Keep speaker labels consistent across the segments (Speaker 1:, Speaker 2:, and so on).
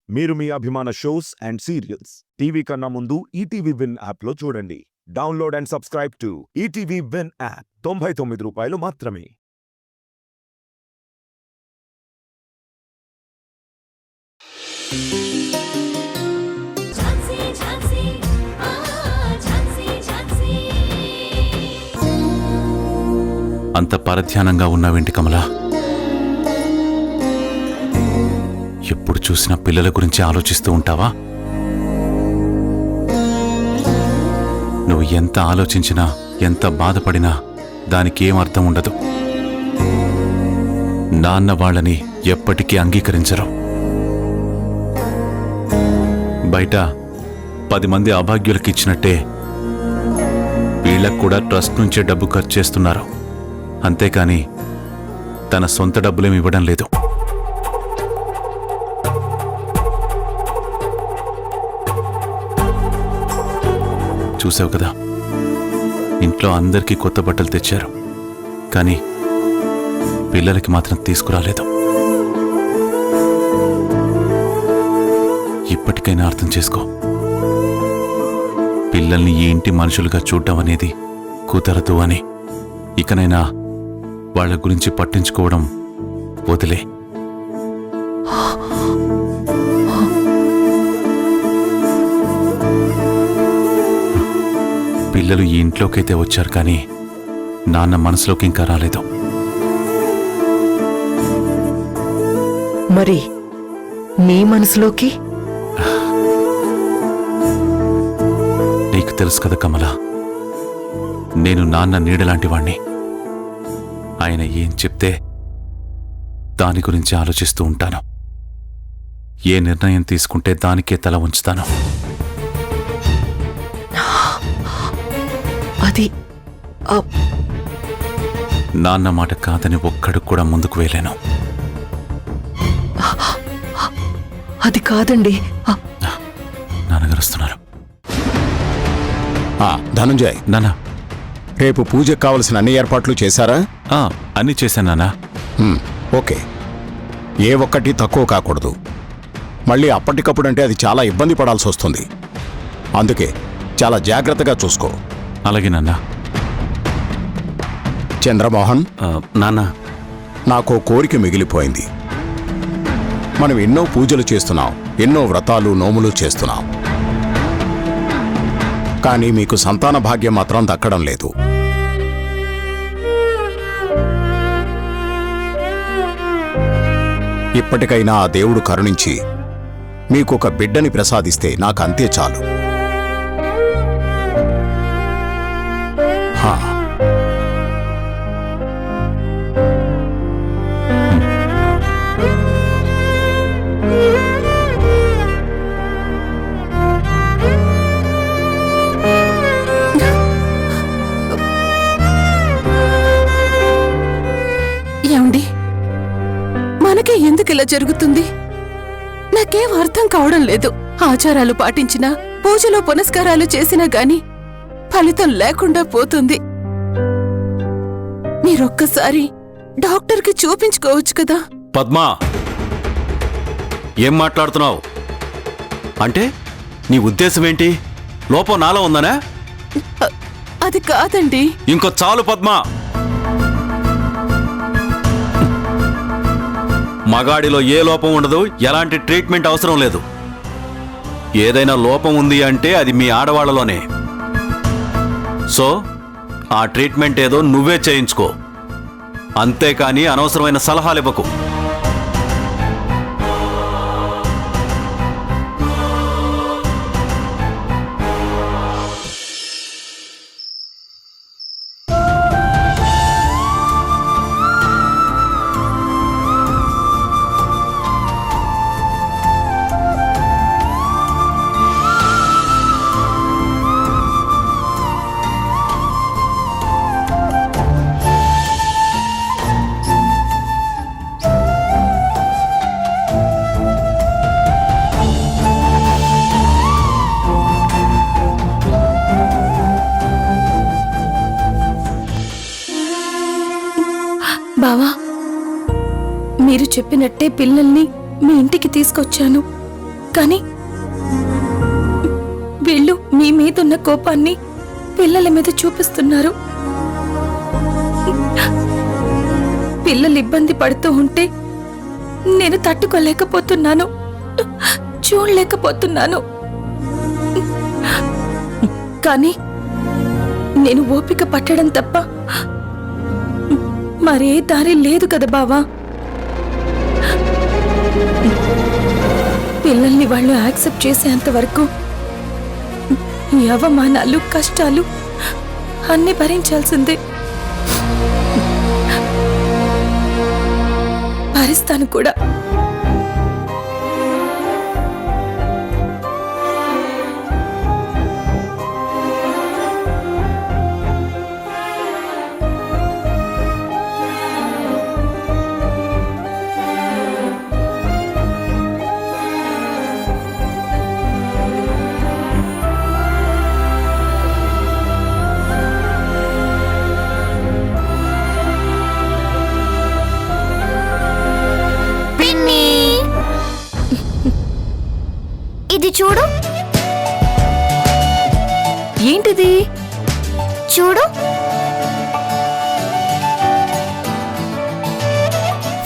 Speaker 1: మీరు మీ అభిమాన shows and serials TV కన్నా ముందు ఈటీవీ విన్ యాప్లో చూడండి. Download and subscribe to ETV win app. 99 రూపాయలు మాత్రమే.
Speaker 2: అంత పరధ్యానంగా ఉన్నావేంటి కమలా? ఎప్పుడు చూసినా పిల్లల గురించి ఆలోచిస్తూ ఉంటావా? నువ్వు ఎంత ఆలోచించినా, ఎంత బాధపడినా దానికి ఏం అర్థం ఉండదు. నాన్న వాళ్ళని ఎప్పటికీ అంగీకరించరు. బయట 10 మంది అభాగ్యులకి ఇచ్చినట్టే వీళ్ళకు కూడా ట్రస్ట్ నుంచే డబ్బు ఖర్చు చేస్తున్నారు. అంతేకాని తన సొంత డబ్బులేమి ఇవ్వడం లేదు. చూసావు కదా, ఇంట్లో అందరికీ కొత్త బట్టలు తెచ్చారు, కానీ పిల్లలకి మాత్రం తీసుకురాలేదు. ఇప్పటికైనా అర్థం చేసుకో. పిల్లల్ని ఈ ఇంటి మనుషులుగా చూడటం అనేది కుదరదు అని. ఇకనైనా వాళ్ళ గురించి పట్టించుకోవడం వదిలే. పిల్లలు ఈ ఇంట్లోకైతే వచ్చారు, కానీ నాన్న మనసులోకి ఇంకా రాలేదు.
Speaker 3: మరి నీ మనసులోకి?
Speaker 2: నీకు తెలుసు కదా కమలా, నేను నాన్న నీడలాంటి వాణ్ణి. ఆయన ఏం చెప్తే దాని గురించి ఆలోచిస్తూ ఉంటాను. ఏ నిర్ణయం తీసుకుంటే దానికే తల ఉంచుతాను.
Speaker 3: అది
Speaker 2: నాన్న మాట కాదని ఒక్కడు కూడా ముందుకు వేయలేను.
Speaker 3: అది కాదండి.
Speaker 2: నాన్నగారు వస్తున్నారు.
Speaker 4: ధనుంజయ్,
Speaker 2: నాన్న,
Speaker 4: రేపు పూజకు కావలసిన అన్ని ఏర్పాట్లు చేశారా?
Speaker 2: అన్నీ చేశాను నాన్న.
Speaker 4: ఓకే. ఏ ఒక్కటి తక్కువ కాకూడదు. మళ్ళీ అప్పటికప్పుడంటే అది చాలా ఇబ్బంది పడాల్సి వస్తుంది. అందుకే చాలా జాగ్రత్తగా చూసుకో.
Speaker 2: అలాగే నాన్న.
Speaker 4: చంద్రమోహన్,
Speaker 2: నాన్న,
Speaker 4: నాకు కోరిక మిగిలిపోయింది. మనం ఎన్నో పూజలు చేస్తున్నాం, ఎన్నో వ్రతాలు నోములు చేస్తున్నాం, కానీ మీకు సంతాన భాగ్యం మాత్రం దక్కడం లేదు. ఇప్పటికైనా ఆ దేవుడు కరుణించి మీకొక బిడ్డని ప్రసాదిస్తే నాకు అంతే చాలు.
Speaker 5: ఏమండి, మనకే ఎందుకు ఇలా జరుగుతుంది? నాకేం అర్థం కావడం లేదు. ఆచారాలు పాటించినా, పూజలో పునస్కారాలు చేసినా గాని ఫలితం లేకుండా పోతుంది. మీరొక్కసారి డాక్టర్కి చూపించుకోవచ్చు కదా.
Speaker 6: పద్మా, ఏం మాట్లాడుతున్నావు? అంటే నీ ఉద్దేశం ఏంటి? లోపం నాలో ఉందనా?
Speaker 5: అది కాదండి.
Speaker 6: ఇంకో చాలు పద్మా. మగాడిలో ఏ లోపం ఉండదు, ఎలాంటి ట్రీట్మెంట్ అవసరం లేదు. ఏదైనా లోపం ఉంది అంటే అది మీ ఆడవాళ్లలోనే. సో ఆ ట్రీట్మెంట్ ఏదో నువ్వే చేయించుకో. అంతేకాని అనవసరమైన సలహాలు ఇవ్వకు.
Speaker 5: బావా, మీరు చెప్పినట్టే పిల్లల్ని మీ ఇంటికి తీసుకొచ్చాను. కానీ వీళ్ళు మీ మీదున్న కోపాన్ని పిల్లల మీద చూపిస్తున్నారు. పిల్లలు ఇబ్బంది పడుతూ ఉంటే నేను తట్టుకోలేకపోతున్నాను, చూడలేకపోతున్నాను. కానీ నేను ఓపిక పట్టడం తప్ప మరే దారి లేదు కదా బావా. పిల్లల్ని వాళ్ళు యాక్సెప్ట్ చేసేంత వరకు ఈ అవమానాలు, కష్టాలు అన్ని భరించాల్సిందే. భరిస్తాను కూడా.
Speaker 7: ఇది చూడు.
Speaker 5: ఏంటిది?
Speaker 7: చూడు,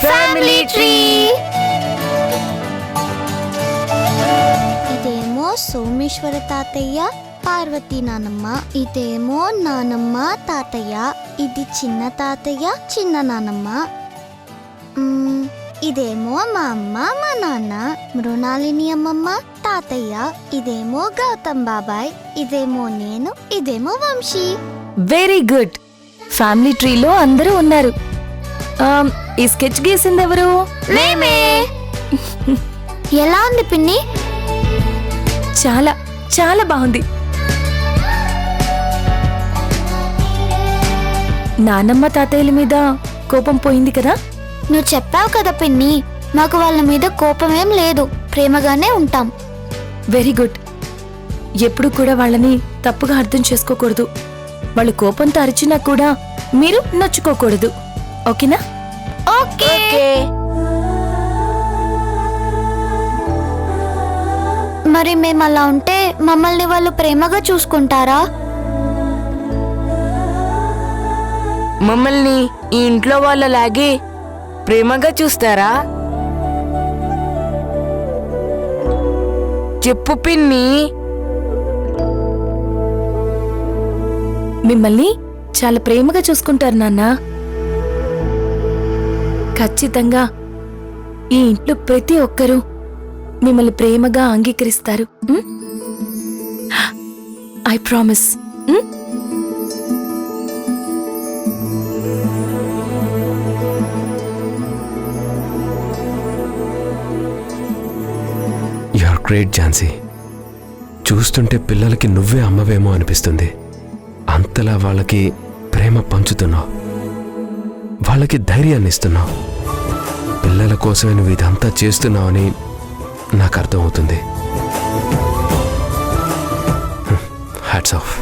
Speaker 7: ఫ్యామిలీ ట్రీ. ఇదేమో సోమేశ్వర తాతయ్య, పార్వతీ నానమ్మ. ఇదేమో నానమ్మ, తాతయ్య. ఇది చిన్న తాతయ్య, చిన్న నానమ్మ. ఇదేమో మా అమ్మ, మా నాన్న. మృణాలిని అమ్మమ్మ, తాతయ్య. ఇదేమో గౌతమ్ బాబాయ్. ఇదేమో నేను. ఇదేమో వంశీ.
Speaker 3: Very good. ఫ్యామిలీ ట్రీలో అందరూ ఉన్నారు. ఈ స్కెచ్ గీసింది ఎవరు?
Speaker 7: మేమే. ఎలా ఉంది పిన్ని?
Speaker 3: చాలా చాలా బాగుంది. నానమ్మ తాతయ్యల మీద కోపం పోయింది కదా?
Speaker 7: నువ్వు చెప్పావు కదా పిన్ని, మాకు వాళ్ళ మీద కోపమేం లేదు, ప్రేమగానే ఉంటాం.
Speaker 3: Very good. ఎప్పుడు కూడా వాళ్ళని తప్పుగా అర్థం చేసుకోకూడదు. వాళ్ళు కోపంతో అరిచినా కూడా మీరు నొచ్చుకోకూడదు. ఓకేనా?
Speaker 7: ఓకే. మరి మేము అలా ఉంటే మమ్మల్ని వాళ్ళు ప్రేమగా చూసుకుంటారా?
Speaker 8: మమ్మల్ని ఈ ఇంట్లో వాళ్ళలాగే ప్రేమగా చూస్తారా? చెప్పు పిన్ని.
Speaker 3: మిమ్మల్ని చాలా ప్రేమగా చూసుకుంటారు నాన్న. ఖచ్చితంగా ఈ ఇంట్లో ప్రతి ఒక్కరూ మిమ్మల్ని ప్రేమగా అంగీకరిస్తారు. I promise.
Speaker 9: You're great Jhansi. చూస్తుంటే పిల్లలకి నువ్వే అమ్మవేమో అనిపిస్తుంది. అంతలా వాళ్ళకి ప్రేమ పంచుతున్నావు, వాళ్ళకి ధైర్యాన్ని ఇస్తున్నావు. పిల్లల కోసమే నువ్వు ఇదంతా చేస్తున్నావని నాకు అర్థమవుతుంది. Hats off.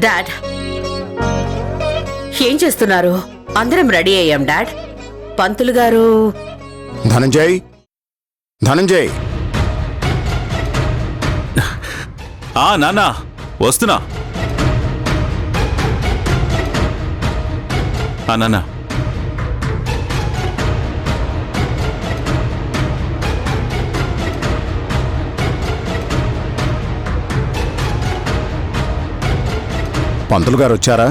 Speaker 10: డాడ్, ఏం చేస్తున్నారు? అందరం రెడీ అయ్యాం డాడ్. పంతులు గారు.
Speaker 4: ధనంజయ్, ధనంజయ్.
Speaker 2: నాన్న వస్తున్నా. నాన్న
Speaker 4: పంతులు గారు వచ్చారా?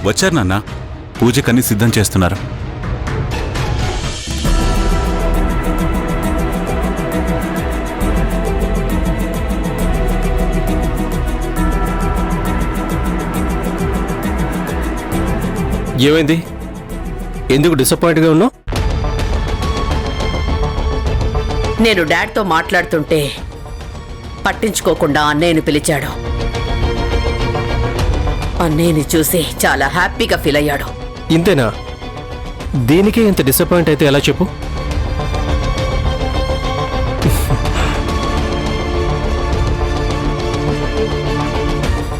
Speaker 2: వచ్చారు నాన్న. పూజకన్నీ సిద్ధం చేస్తున్నారు.
Speaker 9: ఏమైంది? ఎందుకు డిసప్పాయింట్గా ఉన్నావు?
Speaker 10: నేను డాడ్తో మాట్లాడుతుంటే పట్టించుకోకుండా అన్నయ్యను పిలిచాడు. అన్నయ్యని చూసి చాలా హ్యాపీగా ఫీల్ అయ్యాడు.
Speaker 9: ఇంతేనా? దీనికే ఇంత డిసప్పాయింట్ అయితే ఎలా చెప్పు?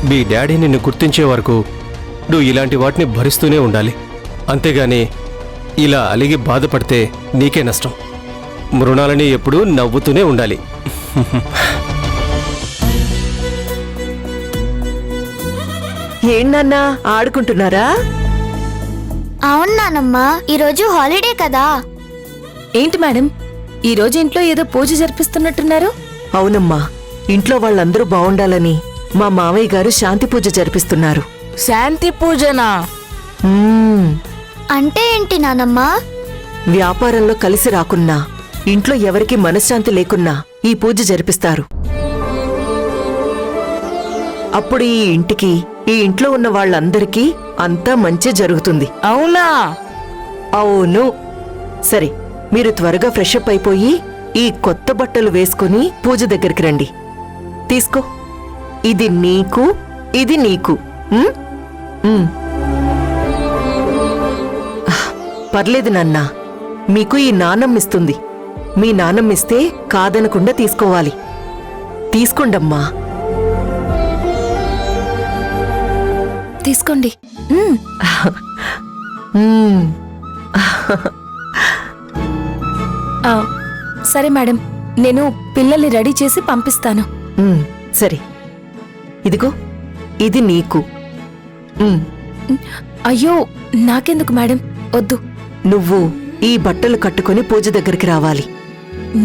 Speaker 9: మీ డాడీ నిన్ను గుర్తించే వరకు నువ్వు ఇలాంటి వాటిని భరిస్తూనే ఉండాలి. అంతేగాని ఇలా అలిగి బాధపడితే నీకే నష్టం. మృణాలని ఎప్పుడూ నవ్వుతూనే ఉండాలి.
Speaker 8: ఏంటన్నా ఆడుకుంటున్నారా?
Speaker 7: అవును నానమ్మా, ఈరోజు హాలిడే కదా.
Speaker 3: ఏంటి మేడం, ఈ రోజు ఇంట్లో ఏదో పూజ జరిపిస్తున్నట్టున్నారు?
Speaker 8: అవునమ్మా, ఇంట్లో వాళ్ళందరూ బాగుండాలని మా మావయ్య గారు శాంతి పూజ జరిపిస్తున్నారు. శాంతి పూజనా?
Speaker 7: అంటే ఏంటి నానమ్మా?
Speaker 8: వ్యాపారంలో కలిసి రాకున్నా, ఇంట్లో ఎవరికి మనశ్శాంతి లేకున్నా ఈ పూజ జరిపిస్తారు. అప్పుడు ఈ ఇంటికి, ఈ ఇంట్లో ఉన్న వాళ్ళందరికీ అంతా మంచి జరుగుతుంది. అవునా? అవును. సరే, మీరు త్వరగా ఫ్రెషప్ అయిపోయి ఈ కొత్త బట్టలు వేసుకుని పూజ దగ్గరికి రండి. తీసుకో, ఇది నీకు, ఇది నీకు. పర్లేదు నాన్న, మీకు ఈ నాన్నమ్మిస్తుంది. మీ నాన్నమ్మిస్తే కాదనకుండా తీసుకోవాలి. తీసుకోండమ్మా.
Speaker 3: తీసుకోండి. సరే మేడం, నేను పిల్లల్ని రెడీ చేసి పంపిస్తాను.
Speaker 8: సరే, ఇదిగో ఇది నీకు.
Speaker 3: అయ్యో, నాకెందుకు మేడం, వద్దు.
Speaker 8: నువ్వు ఈ బట్టలు కట్టుకుని పూజ దగ్గరికి రావాలి.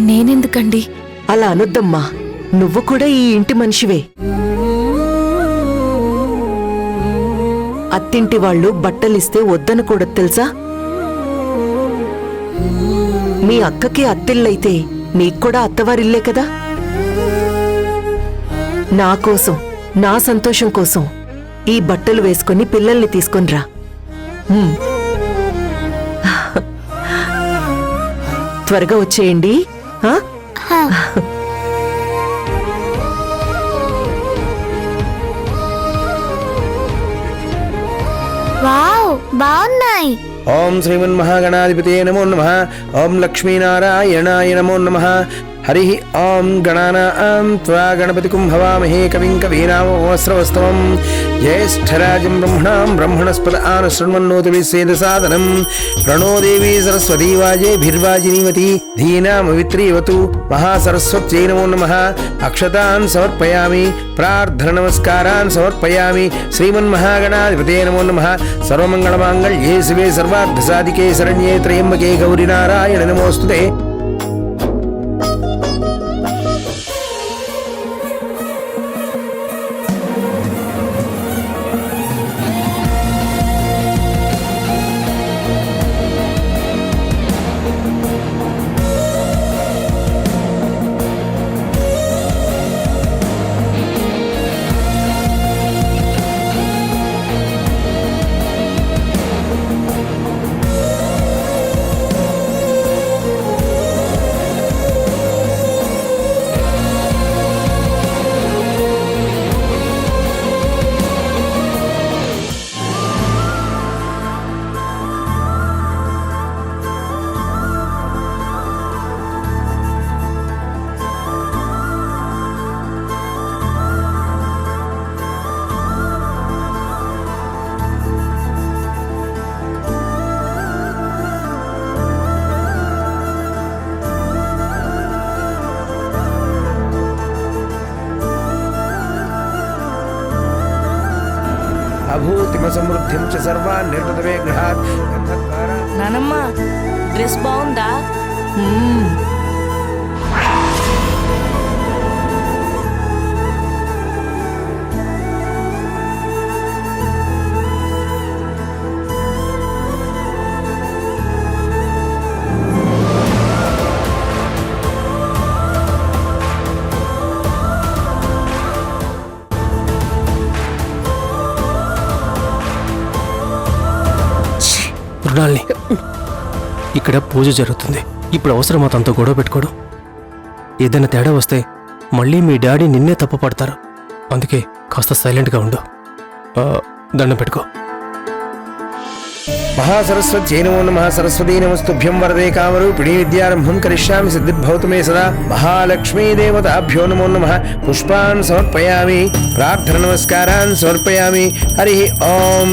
Speaker 3: నేనెందుకండి?
Speaker 8: అలా అనొద్దమ్మా, నువ్వు కూడా ఈ ఇంటి మనిషివే. అత్తింటి వాళ్ళు బట్టలిస్తే వద్దనకూడదు తెలుసా? మీ అక్కకి అత్తిళ్ళైతే నీక్కూడా అత్తవారిల్లే కదా. నా కోసం, నా సంతోషం కోసం ఈ బట్టలు వేసుకుని పిల్లల్ని తీసుకొనిరా. త్వరగా వచ్చేయండి.
Speaker 7: వావ్, బాగున్నాయి.
Speaker 11: ఓం శ్రీమన్మహాగణాధిపతే నమో నమః. ఓం లక్ష్మీనారాయణాయ నమో నమః. హరి ఓం గణానాం త్వా గణపతికుం హవామహే కవిం కవీనామోస్రవస్తవం. జ్యేష్ఠరాజం బ్రహ్మణాం బ్రహ్మణస్పద ఆనశృణ్వన్నోతిభిः సేదసాదనం. ప్రణో దేవీ సరస్వతీ వాజేభిర్వాజినీవతి ధీనామవిత్రీవతు. మహాసరస్వత్యై నమో నమః. అక్షతాన్ సమర్పయామి, ప్రార్థన నమస్కారాన్ సమర్పయామి. శ్రీమన్మహాగణాధిపతే నమో నమః. సర్వమంగళమాంగళ్యే శివే సర్వార్థసాధికే శరణ్యే త్రయంబకే గౌరీ నారాయణ నమోస్తుతే. అభూతిమ సమృద్ధిం చ సర్వాన్ నిర్వృతమే గృహాత్.
Speaker 8: నానమ్మ, డ్రెస్ బాగుందా?
Speaker 9: మృణాల్ని, ఇక్కడ పూజ జరుగుతుంది. ఇప్పుడు అవసరమా తనతో గొడవ పెట్టుకోవడం? ఏదైనా తేడా వస్తే మళ్ళీ మీ డాడీ నిన్నే తప్పు పడతారు. అందుకే కాస్త సైలెంట్గా ఉండు. దండం పెట్టుకో.
Speaker 11: మహాసరస్వత్యై నమో నమః. సరస్వతీ నమస్తుభ్యం వరదే కామరూపిణీ విద్యారంభం కరిష్యామి సిద్ధిర్భవతు మే సదా. మహాలక్ష్మీ దేవతాభ్యో నమో నమః. పుష్పాన్ సమర్పయామి, ప్రార్థన నమస్కారాన్ సమర్పయామి. హరి ఓం.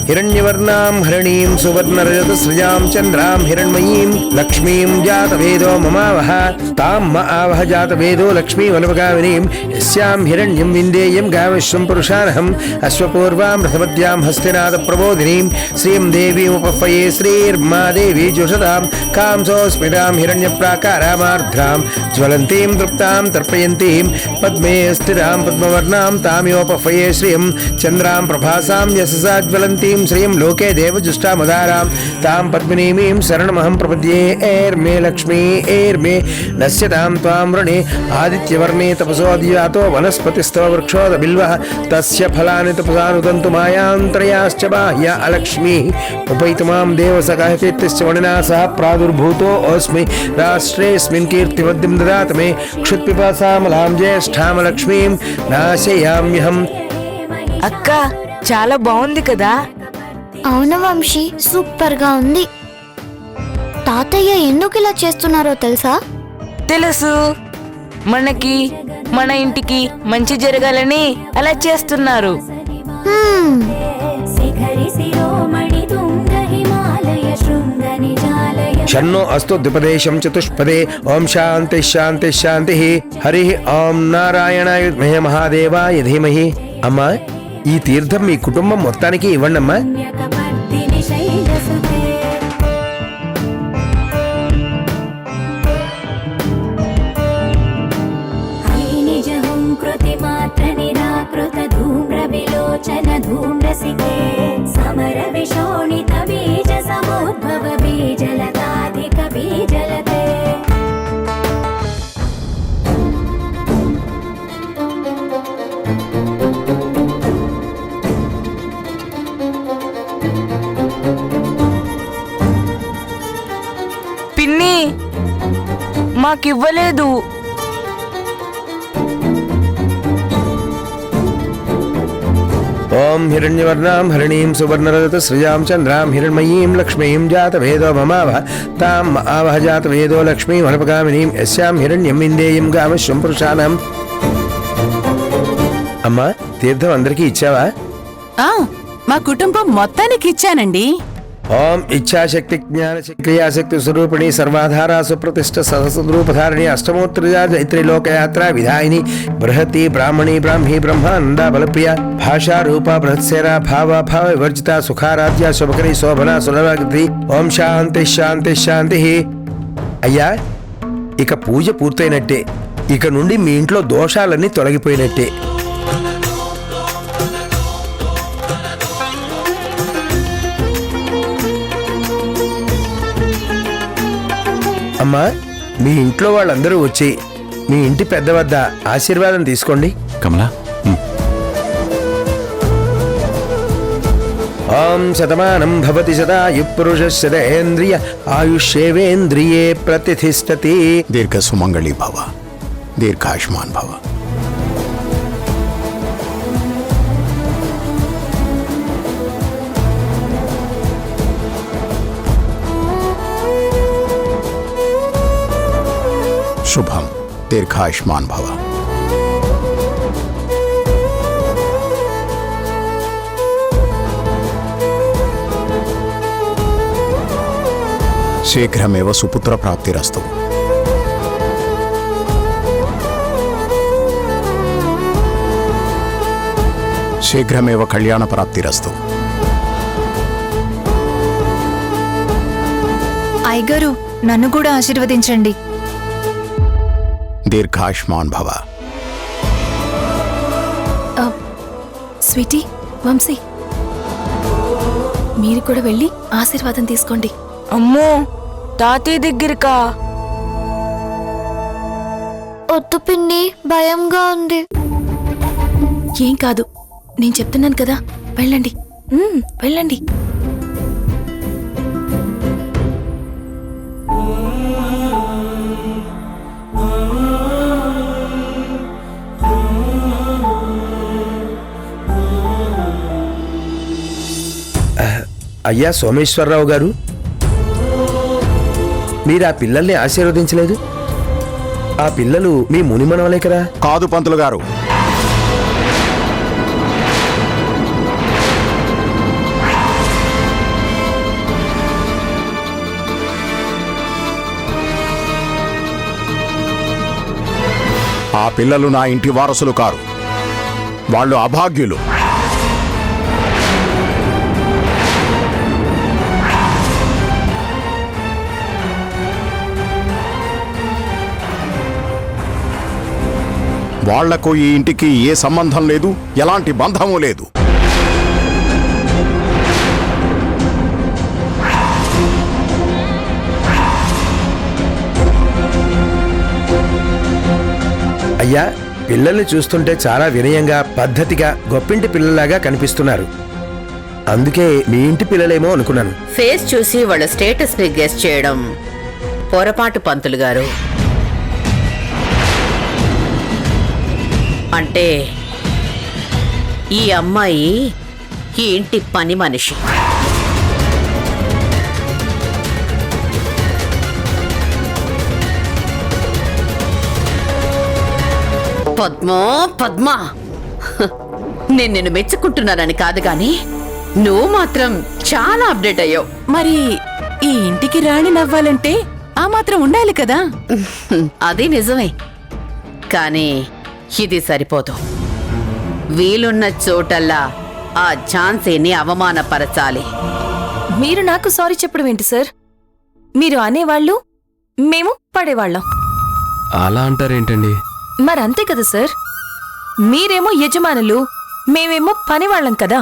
Speaker 11: హిరణ్యవర్ణాం హరిణీం సువర్ణరజత సృజాం చంద్రాం హిరణ్మయీం లక్ష్మీం జాతవేదో మమావహ. తాం మ ఆవహ జాతవేదో లక్ష్మీమనుపగామినీం. యస్యాం హిరణ్యం విందేయం గావిశ్వం పురుషానహం. అశ్వపూర్వాం రథపద్యాం హస్తినాథ ప్రబోధినీం. శ్రీం దేవీముపఫయే శ్రీర్మా దేవీ జుషతాం. కాంసోస్మితాం హిరణ్యప్రాకారామార్ధ్రాం జ్వలంతీం తృప్తాం తర్పయంతీం. పద్మే స్థితాం పద్మవర్ణాం తామియోపఫయే శ్రియం. చంద్రాం ప్రభాసాం యశసా జ్వలంతీం. శ్రీం లోకే దేవజుష్టామదారాం. తాం పద్మినీమీం శరణమహం ప్రపద్యే. ఏర్మే లక్ష్మీ ఏర్మే నశ్యతాం త్వాం వృణే. ఆదిత్యవర్ణే తపసోऽధిజాతో వనస్పతిస్తవ వృక్షోద బిల్వః. తస్య ఫలాని తపసానుతంతు మాయాంతరయాశ్చ బాహ్య అలక్ష్మీ. ఉపైతు మాం దేవసకాహకీర్తిశ్చ వనినా సహ ప్రాదుర్భూతో అస్మి. రాష్ట్రేऽస్మిన్ కీర్తిమద్యం దదాతు మే. క్షుత్పిపాసామలాం జ్యేష్ఠామలక్ష్మీం నాశయామ్యహం.
Speaker 8: అక్క చాలా బాగుంది కదా.
Speaker 7: అవును వంశీ, సూపర్ గా ఉంది. తాతయ్య ఎందుకు ఇలా చేస్తున్నారో తెలుసా?
Speaker 8: తెలుసు, మనకి మన ఇంటికి మంచి జరగాలని అలా చేస్తున్నారు.
Speaker 11: షన్నో అస్తు ద్విపదేశం చతుష్పదే. ఓం శాంతి శాంతి శాంతి. హరి ఓం. నారాయణాయ విద్మహే మహాదేవాయ ధీమహి. అమ్మా, ఈ తీర్థం మీ కుటుంబం మొత్తానికి ఇవ్వండి అమ్మా.
Speaker 8: పిన్ని మాకివ్వలేదు.
Speaker 11: ఓం హిరణ్యవర్ణాం హరిణీం సువర్ణరజత సృజాం చంద్రాం హిరణ్మయీం లక్ష్మీం జాతవేదో మమావహ. తాం మ ఆవహ జాతవేదో లక్ష్మీం అనుపగామినీం. యస్యాం హిరణ్యం విందేయం గామశ్వం పురుషాణం. అమ్మా, తీర్థం అందరికీ ఇచ్చావా?
Speaker 5: మా కుటుంబం మొత్తానికి ఇచ్చానండి.
Speaker 11: ఓం ఇచ్ఛాశక్తి జ్ఞానశక్తి క్రియాశక్తి స్వరూపిణి సర్వాధార సుప్రతిష్ఠ సహస్రూపధారిణి అష్టమోత్తరజా జైత్రి లోకయాత్ర విధాయిని బృహతి బ్రాహ్మణి బ్రాహ్మీ బ్రహ్మానంద బలప్రియ భాషా రూప బృహత్సేన భావ భావ వివర్జిత సుఖారాధ్య శుభకరి శోభన సులభగతి. ఓం శాంతి శాంతి శాంతి. అయ్యా, ఇక పూజ పూర్తయినట్టే. ఇక నుండి మీ ఇంట్లో దోషాలన్నీ తొలగిపోయినట్టే. అమ్మా, మీ ఇంట్లో వాళ్ళందరూ వచ్చి మీ ఇంటి పెద్ద వద్ద ఆశీర్వాదం తీసుకోండి.
Speaker 2: కమలా,
Speaker 11: ఓం శతమానం భవతి శతాయు పురుషేంద్రియ ఆయుష్యేవేంద్రియే ప్రతిష్ఠతి.
Speaker 4: దీర్ఘ సుమంగళి భవ, దీర్ఘాయుష్మాన్ భవ. శుభం. దీర్ఘాయుష్మాన్ భవ. శీఘ్రమేవ సుపుత్ర ప్రాప్తిరస్తు. శీఘ్రమేవ కళ్యాణ ప్రాప్తిరస్తు.
Speaker 3: అయ్యగారు, నన్ను కూడా ఆశీర్వదించండి.
Speaker 4: దీర్ఘాయుష్మాన్ భవ.
Speaker 3: స్వీటీ, వంశీ, మీరు కూడా వెళ్ళి ఆశీర్వాదం తీసుకోండి.
Speaker 8: అమ్మో, తాతయ్య దగ్గరకా?
Speaker 7: వద్దు పిన్ని, భయంగా ఉంది.
Speaker 3: ఏం కాదు, నేను చెప్తున్నాను కదా, వెళ్ళండి. వెళ్ళండి.
Speaker 11: అయ్యా సోమేశ్వరరావు గారు, మీరు ఆ పిల్లల్ని ఆశీర్వదించలేదు? ఆ పిల్లలు మీ మునిమనవలే కదా?
Speaker 4: కాదు పంతులు గారు. ఆ పిల్లలు నా ఇంటి వారసులు కారు. వాళ్ళు అభాగ్యులు. వాళ్లకు ఈ ఇంటికి ఏ సంబంధం లేదు, ఎలాంటి బంధము లేదు.
Speaker 11: అయ్యా, పిల్లల్ని చూస్తుంటే చాలా వినయంగా, పద్ధతిగా, గొప్పింటి పిల్లలాగా కనిపిస్తున్నారు. అందుకే మీ ఇంటి పిల్లలేమో అనుకున్నాను.
Speaker 10: ఫేస్ చూసి వాళ్ళ స్టేటస్ ని గెస్ చేయడం పొరపాటు పంతులు గారు. అంటే ఈ అమ్మాయి ఈ ఇంటి పని మనిషి. పద్మా పద్మా, నేను నిన్ను మెచ్చుకుంటున్నానని కాదు గాని నువ్వు మాత్రం చాలా అప్డేట్ అయ్యావు.
Speaker 5: మరి ఈ ఇంటికి రాణి నవ్వాలంటే ఆ మాత్రం ఉండాలి కదా.
Speaker 10: అది నిజమే, కానీ ఇది సరిపోదు. వీలున్న చోటల్లా ఆ ఝాన్సీని అవమానపరచాలి.
Speaker 3: మీరు నాకు సారీ చెప్పడం ఏంటి సార్? మీరు అనేవాళ్ళు, మేము పడేవాళ్ళం.
Speaker 9: అలా అంటారేంటండి?
Speaker 3: మరంతే కదా సార్. మీరేమో యజమానులు, మేమేమో పనివాళ్ళం కదా.